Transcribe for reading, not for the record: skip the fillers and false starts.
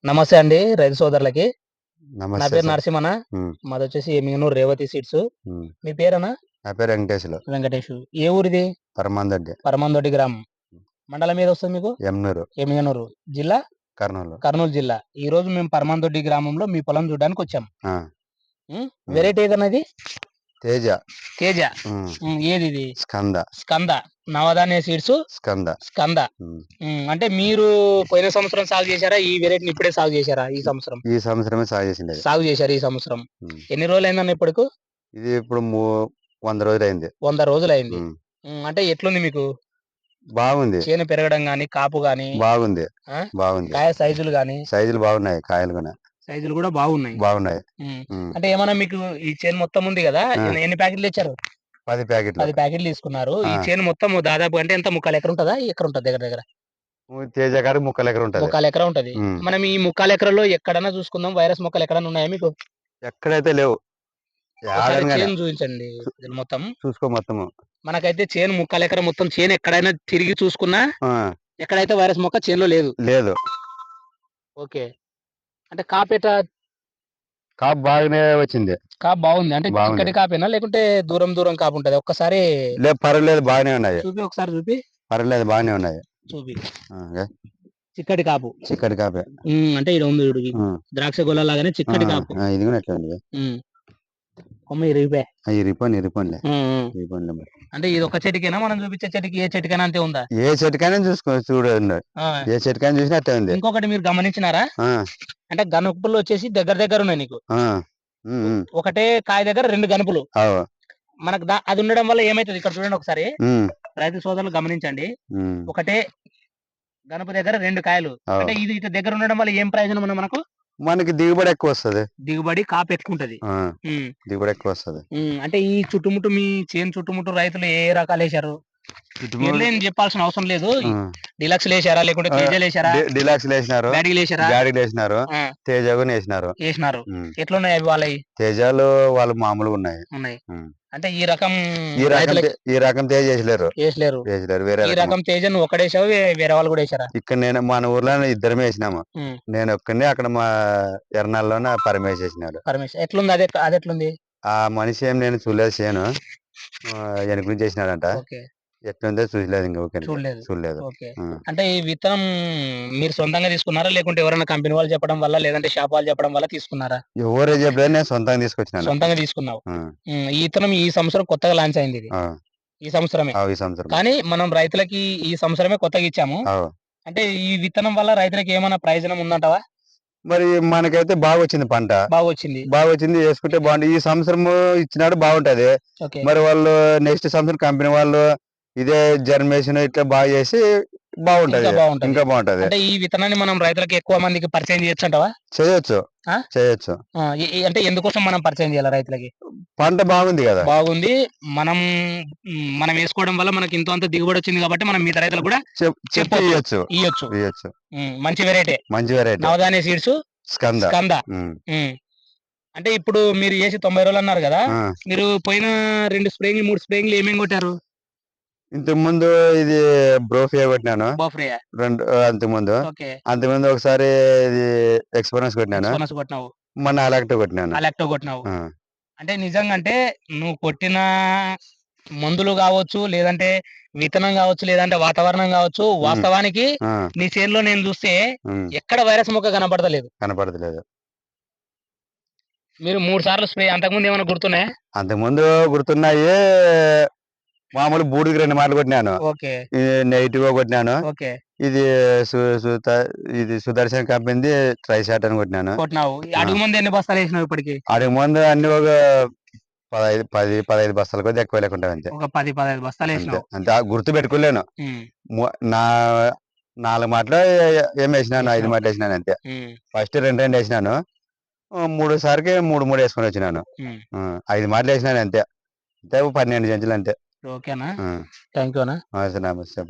నమస్తే అండి రైతు సోదరులకి. నా నమస్తే పేరు సార్. నరసింహన్న. హ్మ్. మాదొచ్చేసి ఎమ్మిగనూరు రేవతి సీడ్స్. హ్మ్. మీ పేరన్నా? నా పేరు వెంకటేశ్వర్లు. వెంకటేషు. ఏ ఊరిది? పరమాందొడ్డి. పరమందొడ్డి గ్రామం. మండలం ఏదొస్తది మీకు? ఎమ్నూరు, ఎమ్మిగనూరు. జిల్లా? కర్నూలు. కర్నూలు జిల్లా. ఈరోజు మేము పరమందొడ్డి గ్రామంలో మీ పొలం చూడ్డానికొచ్చాం. ఆ! హ్మ్. హ్మ్. వెరైటీ ఏదన్నా ఇది? తేజ. తేజ. హ్మ్. ఏదిది? స్కంద. స్కంద. నవధాన్య సీడ్స్ స్కంద. స్కంద. హ్మ్. అంటే మీరు పోయిన సంవత్సరం సాగు చేశారా? ఈ వెరైటీని ఇప్పుడే సాగు చేశారా ఈ ఈ సంవత్సరం? ఈ సంవత్సరమే సాగు చేసిండేది. సాగు చేశారు ఈ సంవత్సరం. హ్మ్. ఎన్ని రోజులయిందన్న ఇప్పటికు? ఇది ఇప్పుడు 100 రోజులయింది. 100 రోజులయింది. హ్మ్. అంటే ఎట్లుంది మీకు? బాగుంది. చేను పెరగడం గాని, కాపు గాని, బాగుంది. ఆ! బాగుంది. కాయ సైజులు గాని, సైజులు బాగున్నాయి. కాయలు గూడా సైజులు గూడా బాగున్నాయి. బాగున్నాయి. హ్మ్. హ్మ్. అంటే ఏమన్నా మీకు ఈ చేను మొత్తం ఉంది గదా! ఆ! ఎన్ని ప్యాకెట్లు తెచ్చారు? 10 ప్యాకెట్లు. 10 ప్యాకెట్లు తీసుకున్నారు. ఆ! ఈ చేను మొత్తం దాదాపు అంటే ఎంత ముక్కాలు ఎకర ఉంటదా? ఎకర ఉంటదా దగ్గర దగ్గర? తేజ కాడికి ముక్కాలు ఎకరం ఉంటది. ముక్కాలు ఎకరం ఉంటది. హ్మ్. మనం ఈ ముక్కాలు ఎకరంలో ఎక్కడన్నా చూసుకుందాం వైరస్ మొక్కలు ఎక్కడన్నా ఉన్నాయా మీకు? ఎక్కడైతే లేవు. ఒకసారి యాడని గాని చేను చూపించండి చు ఇది మొత్తం. చూసుకో మొత్తము. మనకైతే చేను ముక్కాలు ఎకరం మొత్తం చేను ఎక్కడైనా తిరిగి చూసుకున్నా ఆ! ఎక్కడైతే వైరస్ మొక్క చేనులో లేదు. లేదు. ఓకే. అంటే కాపేట కాపు బాగానే వచ్చింది. కాపు బావుంది. అంటే బాగుంది. చిక్కటి కాపేనా? లేకుంటే దూరం దూరం కాపుంటదా? ఒక్కసారి పర్వాలేదు బాగానే ఉన్నాయి. ఒకసారి చూపి. పర్వాలేదు బాగానే ఉన్నాయి. చూపి. ఆ! ఏ చిక్కటి కాపు. చిక్కటి కాపే. అంటే ఈడ ఉంది చూడు ఇది. హ్మ్. ద్రాక్ష గొల్లలాగానే ఆ! చిక్కటి కాపు. ఆ! ఇది కూడా అట్లే ఉంది. హ్మ్. కొమ్మ ఇరిగిపాయె. ఇరిగిపోనిలే. హ్మ్. హ్మ్. ఇరిగిపోనిలే మరి. అంటే ఇది ఒక్క చెట్టుకేనా? మనం చూపించే చెట్టుకి ఏ చెట్టుకైనా అంతే ఉందా? ఏ చెట్టుకైనా చూడండి. ఆ! ఏ చెట్టుకైనా చూసినా అట్టే ఉంది. ఇంకొకటి మీరు గమనించినారా? ఆ! అంటే గనుపులు వచ్చేసి దగ్గర దగ్గర ఉన్నాయి నీకు. ఆ! హ్మ్. హ్మ్. ఒకటే కాయ దగ్గర 2 గనుపులు. అవు. మనకు అది ఉండడం వల్ల ఏమైతది ఇక్కడ చూడండి ఒకసారి. హ్మ్. రైతు సోదరులు గమనించండి. హ్మ్. ఒకటే గనుపు దగ్గర 2 కాయలు. అవు. అంటే ఇది ఇటు దగ్గర ఉండడం వల్ల ఏం ప్రయోజనం ఉంది మనకు? మనకి దిగుబడి ఎక్కువొస్తది. దిగుబడి, కాపు ఎక్కువుంటది. ఆ! హ్మ్. దిగుబడి ఎక్కువొస్తది. అంటే ఈ చుట్టుముట్టు మీ చేను చుట్టుముట్టు రైతులు ఏ ఏ రకాలేశారు? చుట్టుముడు పేర్లేం జెప్పాల్సిన అవసరం లేదు. ఆ! డీలక్స్‌లేశారా? లేకుంటే ఆ! తేజాలేశారా? డిలాక్స్‌లేసినారు. బ్యాడీలేశారా? గాడిలేసినారు. ఆ! తేజ గూనా ఏసినారు. ఏసినారు. హ్మ్. ఎట్లున్నాయి అవి వాళ్ళయి? తేజాలు వాళ్ళు మామూలుగున్నాయి. ఉన్నాయి. హ్మ్. అంటే ఈ రకం రైతులకి ఈ రకం తేజ ఏసలేరు. ఏసలేరు. ఏసలేరు. వేరే ఈ రకము. రకం తేజ నువ్వు ఒక్కడేసావా? వేరే వాళ్ళు గూడా ఏసారా? ఇక్కడ మన ఊర్లోనే ఇద్దరమే ఏసినాము. హ్మ్. నేనొక్కడినే అక్కడ మా ఎర్నాల్లోన పరమేశ్ ఏసినాడు. పరమేష్. ఎట్లుంది అదెట్లుంది? ఆ మనిషి ఏం నేను చూడలేదు చేను. ఎనక నుంచి ఏసినాడంట. ఓకే. ఎట్లుందో చూడలేదు ఇంక ఊరికే. చూడలేదు. చూడలేదు. ఓకే. హ్మ్. అంటే ఈ విత్తనం మీరు సొంతంగా తీసుకున్నారా? లేకుంటే ఎవరైనా కంపెనీ వాళ్ళు చెప్పడం వల్ల, లేదంటే షాప్ వాళ్ళు చెప్పడం వల్ల తీసుకున్నారా? ఎవరు చెప్పలేదు. నేను సొంతంగా తీసుకొచ్చినాను. సొంతంగా తీసుకున్నావు. హ్మ్. ఈ ఇత్తనం ఈ సంవత్సరం కొత్తగా లాంచ్ అయిందిది. ఆ! ఈ సంవత్సరమే. ఈ సంవత్సరమే. కానీ మనం రైతులకి ఈ సంవత్సరమే కొత్తగా ఇచ్చాము. అవు. అంటే ఈ విత్తనం వల్ల రైతులకి ఏమైనా ప్రయోజనం ఉందంటావా? మరి మనకైతే బాగొచ్చింది పంట. బాగొచ్చింది. బాగొచ్చింది. యేసుకుంటే బాగుండు. ఈ సంవత్సరము ఇచ్చినాడు బాగుంటది. ఓకే. మరి వాళ్ళు నెక్స్ట్ సంవత్సరం కంపెనీ వాళ్ళు ఇదే జర్మినేషన్ ఇట్లా బాగా చేసి ఇంకా బాగుంటది. బావుంటది. ఇంకా బాగుంటది. అంటే ఈ విత్తనాన్ని మనం రైతులకి ఎక్కువ మందికి పరిచయం చేయొచ్చంటావా? చేయొచ్చు. ఆ! చేయొచ్చు. ఆ! అంటే ఎందుకోసం మనం పరిచయం చేయాలి రైతులకి? పంట బాగుంది గదా! బాగుంది. మనం మనం వేసుకోవడం వల్ల మనకి ఇంతో అంత దిగుబడొచ్చింది కాబట్టి మనం మిగతా రైతులకు కూడా చెప్తే చెప్పొచ్చు. ఇయ్యొచ్చు. ఇయ్యొచ్చు. ఇయ్యొచ్చు. మంచి వెరైటీ. మంచి వెరైటీ. నవధాన్య సీడ్స్ స్కంద. స్కంద. హ్మ్. హ్మ్. అంటే ఇప్పుడు మీరు చేసి 90 రోజులన్నారు గదా! ఆ! మీరు పోయిన 2 స్ప్రేయింగ్‌లు, 3 స్ప్రేయింగ్‌లు ఏమేమి కొట్టారు? ఇంతకుముందు ఇది బ్రోఫియా కొట్టినాను. బోఫ్రేయా. అంతకుముందు. ఓకే. అంతకుముందు ఒకసారి ఇది ఎక్స్‌పీరియన్స్ కొట్టినాను. ఎక్స్‌బోనస్ కొట్టినావు. మొన్న అలెక్టో కొట్టినాను. అలెక్టో కొట్టినావు. ఆ! అంటే నిజంగా అంటే నువ్వు కొట్టిన మందులు గావచ్చు, లేదంటే విత్తనం గావచ్చు, లేదంటే వాతావరణం గావచ్చు, హ్మ్. వాస్తవానికి ఆ! నీ చేనులో నేను చూస్తే హ్మ్. ఎక్కడ వైరస్ మొక్క కనపడతలేదు. కనపడతలేదు. మీరు 3 సార్లు స్ప్రే అంతకుముందు ఏమైనా గుర్తున్నాయా? అంతకుముందు గుర్తున్నాయి. మామూలు బూడిదకి 2 మార్లు కొట్టినాను. ఓకే. నెగెటివ్‌గా కొట్టినాను. ఓకే. ఇది సు సుత ఇది సుదర్శన్ కంపెనీది ట్రైషాట్ అని కొట్టినాను. కొట్టినావు. ఆ! అడుగు మందు ఎన్ని బస్తాలేసినావు ఇప్పటికి? ఆడికి ముందు అన్ని ఒక 15 బస్తాల కొద్దీ ఎక్కువ లేకుంటాయి అంతే. ఒక 10, 15 అంతే. బస్తాలేసినావు. అంతే. గుర్తు పెట్టుకోలేను. హ్మ్. ము నా 4 మాటలో ఏమేసినాను, 5 ఏసినావు. మాటలు ఏసినాను అంతే. హ్మ్. ఫస్ట్ 2 ఏసినాను. మూడో సారికి 3 ఏసుకొనొచ్చినాను. హ్మ్. 5 మాటలు ఏసినాను అంతే. అంతే 12 చెంచులు అంతే. ఓకేనా? ఆ! థాంక్ యూ అన్న. నమస్తే.